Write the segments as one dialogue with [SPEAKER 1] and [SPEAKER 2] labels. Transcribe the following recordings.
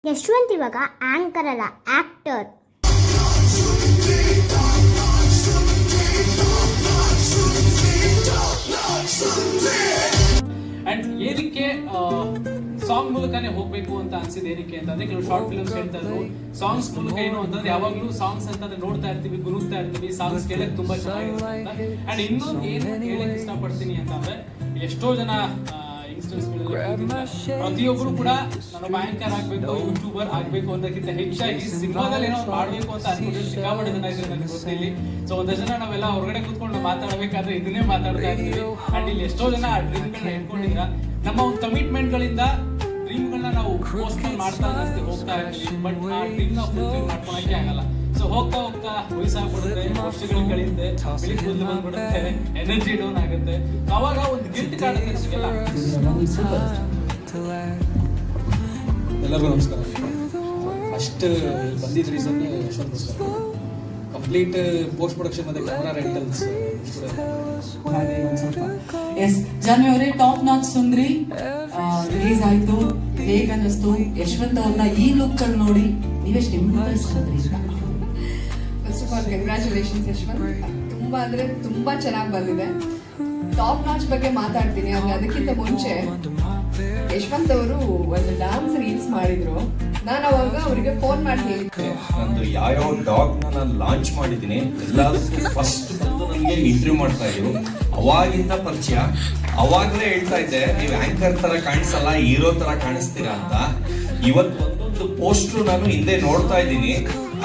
[SPEAKER 1] ಯಶವಂತ್ ಇವಾಗ ಆಂಕರ್ ಅಲ್ಲ, actor.
[SPEAKER 2] And ಏನಕ್ಕೆ ಸಾಂಗ್ ಮೂಲಕನೇ ಹೋಗ್ಬೇಕು ಅಂತ ಅನ್ಸಿದ್ ಏನಕ್ಕೆ ಅಂತಂದ್ರೆ ಕೆಲವು ಶಾರ್ಟ್ ಫಿಲ್ಮ್ಸ್ ಹೇಳ್ತಾ ಇದ್ರು ಸಾಂಗ್ಸ್ ಮೂಲಕ ಏನು ಅಂತಂದ್ರೆ ಯಾವಾಗ್ಲೂ ಸಾಂಗ್ಸ್ ಅಂತಂದ್ರೆ ನೋಡ್ತಾ ಇರ್ತೀವಿ, ಗುರುಗ್ತಾ ಇರ್ತೀವಿ, ಸಾಂಗ್ಸ್ ಕೇಳಕ್ ತುಂಬಾ ಚೆನ್ನಾಗಿರುತ್ತೆ. ಅಂಡ್ ಇನ್ನೊಂದು ಏನು ಹೇಳಕ್ ಇಷ್ಟಪಡ್ತೀನಿ ಅಂತಂದ್ರೆ ಎಷ್ಟೋ ಜನ ಯಂಗ್ಸ್ಟರ್ಸ್ ಪ್ರತಿಯೊಬ್ರು ಕೂಡ ನಾನು ಆಂಕರ್ ಆಗ್ಬೇಕು, ಯೂಟ್ಯೂಬರ್ ಆಗ್ಬೇಕು ಅನ್ನೋದಕ್ಕಿಂತ ಹೆಚ್ಚಾಗಿ ಸಿನಿಮಾದಲ್ಲಿ ಏನೋ ಮಾಡ್ಬೇಕು ಅಂತ ಅನ್ಕೊಂಡ್ರೆ ಸಿಕ್ಕಾಪಟ್ಟೆ ಜನ ಇದ್ರೆ ನನಗೆ ಗೊತ್ತಿಲ್ಲ. ಸೊ ಒಂದಷ್ಟು ಜನ ನಾವೆಲ್ಲ ಹೊರಗಡೆ ಕೂತ್ಕೊಂಡು ಮಾತಾಡಬೇಕಾದ್ರೆ ಇದನ್ನೇ ಮಾತಾಡ್ತಾ ಇರ್ತೀವಿ. ಅಂಡ್ ಇಲ್ಲಿ ಎಷ್ಟೋ ಜನ ಆ ಡ್ರೀಮ್ಗಳನ್ನ ಇಟ್ಕೊಂಡಿದ್ದೀರಾ. ನಮ್ಮ ಒಂದು ಕಮಿಟ್ಮೆಂಟ್ ಗಳಿಂದ ಡ್ರೀಮ್ಗಳನ್ನ ನಾವು ಪೋಸ್ಟ್ಪೋನ್ ಮಾಡ್ತಾ ಹೋಗ್ತಾ ಇರ್ತೀವಿ, ಬಟ್ ಆ ಡ್ರೀಮ್ ನಾವು ಫುಲ್ಫಿಲ್ ಮಾಡ್ಕೊಳಕ್ಕೆ ಆಗಲ್ಲ. ಸೊ ಹೋಗ್ತಾ ಹೋಗ್ತಾ ವಯಸ್ಸಾಗ್ಬಿಡುತ್ತೆ, ವರ್ಷಗಳು ಕಳೆಯುತ್ತೆ, ಬೆಳಿಗ್ಗೆ ಕೂದಲು ಬಂದ್ಬಿಡುತ್ತೆ, ಎನರ್ಜಿ ಡೌನ್ ಆಗುತ್ತೆ. ಅವಾಗ ಒಂದು ಗಿಲ್ಟ್ ಕಾಡುತ್ತೆ ನಮಗೆಲ್ಲ.
[SPEAKER 3] ಎಲ್ಲರಿಗೂ ನಮಸ್ಕಾರ. ಫಸ್ಟ್ ಬಂದಿದ್ದ ರೀಸನ್ ಯಶವಂತಗೋಸ್ಕರ. ಕಂಪ್ಲೀಟ್ ಪೋಸ್ಟ್ ಪ್ರೊಡಕ್ಷನ್ ಮತ್ತೆ ಕ್ಯಾಮರಾ ರೆಂಟಲ್ಸ್
[SPEAKER 4] ಹಾಗೆ ಒಂದು ಸ್ವಲ್ಪ ಎಸ್ ಜಾನ್ವಿ ಅವರೇ, ಟಾಪ್ ನಾಚ್ ಸುಂದ್ರಿ ರಿಲೀಸ್ ಆಯ್ತು. ಹೇಗೆ ಅನ್ನಿಸ್ತು? ಯಶವಂತ್ ಅವ್ರನ್ನ ಈ ಲುಕ್ ಅಲ್ಲಿ ನೋಡಿ ನೀವೆಷ್ಟು ಇಂಪ್ರೆಸ್ ಆದ್ರಿ?
[SPEAKER 5] First of all congratulations Yashwant, ತುಂಬಾ ಅಂದ್ರೆ ತುಂಬಾ ಚೆನ್ನಾಗಿ ಬಂದಿದೆ. ಟಾಪ್ ನಾಚ್ ಬಗ್ಗೆ ಮಾತಾಡ್ತೀನಿ. ಅದಕ್ಕಿಂತ ಮುಂಚೆ ಯಶವಂತ್ ಅವರು ಒಂದು ಡಾನ್ಸ್ ರೀಲ್ಸ್ ಮಾಡಿದ್ರು. ನಾನು ಅವಾಗ ಅವರಿಗೆ ಫೋನ್ ಮಾಡಿ ಹೇಳಿದ್ದೆ,
[SPEAKER 6] ನಂದು ಯಾವ ಡಾಗ್ ನಾನು ಲಾಂಚ್ ಮಾಡಿದ್ದೀನಿ ಎಲ್ಲದಕ್ಕೂ ಫಸ್ಟ್ ಬಂದು ನನಗೆ ಇಂಟರ್ವ್ಯೂ ಮಾಡ್ತಾ ಇದ್ರು. ಅವಾಗಿಂದ ಪರಿಚಯ. ಅವಾಗಲೇ ಹೇಳ್ತಾ ಇದ್ದೆ ನೀವು ಆಂಕರ್ ತರ ಕಾಣಿಸಲ್ಲ, ಹೀರೋ ತರ ಕಾಣಿಸ್ತೀರಾ ಅಂತ. ಇವತ್ತು ಒಂದೊಂದು ಪೋಸ್ಟ್ರು ನಾನು ಹಿಂದೆ ನೋಡ್ತಾ ಇದ್ದೀನಿ,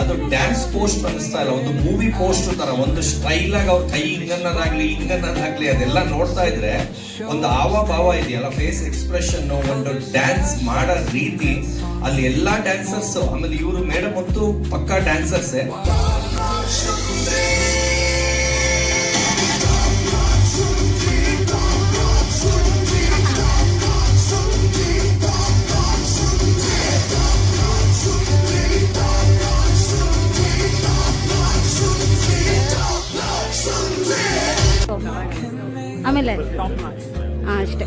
[SPEAKER 6] ಅದು ಡ್ಯಾನ್ಸ್ ಪೋಸ್ಟ್ ಅನಿಸ್ತಾ ಇಲ್ಲ, ಒಂದು ಮೂವಿ ಪೋಸ್ಟ್ ತರ ಒಂದು ಸ್ಟೈಲ್ ಆಗಿ ಅವ್ರ ಕೈ ಹಿಂಗನ್ನದಾಗ್ಲಿ ಅದೆಲ್ಲ ನೋಡ್ತಾ ಇದ್ರೆ ಒಂದು ಹಾವ ಭಾವ ಇದೆಯಲ್ಲ, ಫೇಸ್ ಎಕ್ಸ್ಪ್ರೆಷನ್, ಒಂದು ಡ್ಯಾನ್ಸ್ ಮಾಡೋ ರೀತಿ, ಅಲ್ಲಿ ಎಲ್ಲಾ ಡ್ಯಾನ್ಸರ್ಸ್, ಆಮೇಲೆ ಇವರು ಮೇಡಮ್ ಅಂತೂ ಪಕ್ಕಾ ಡ್ಯಾನ್ಸರ್ಸೇ.
[SPEAKER 1] ಆಮೇಲೆ ಅಷ್ಟೇ.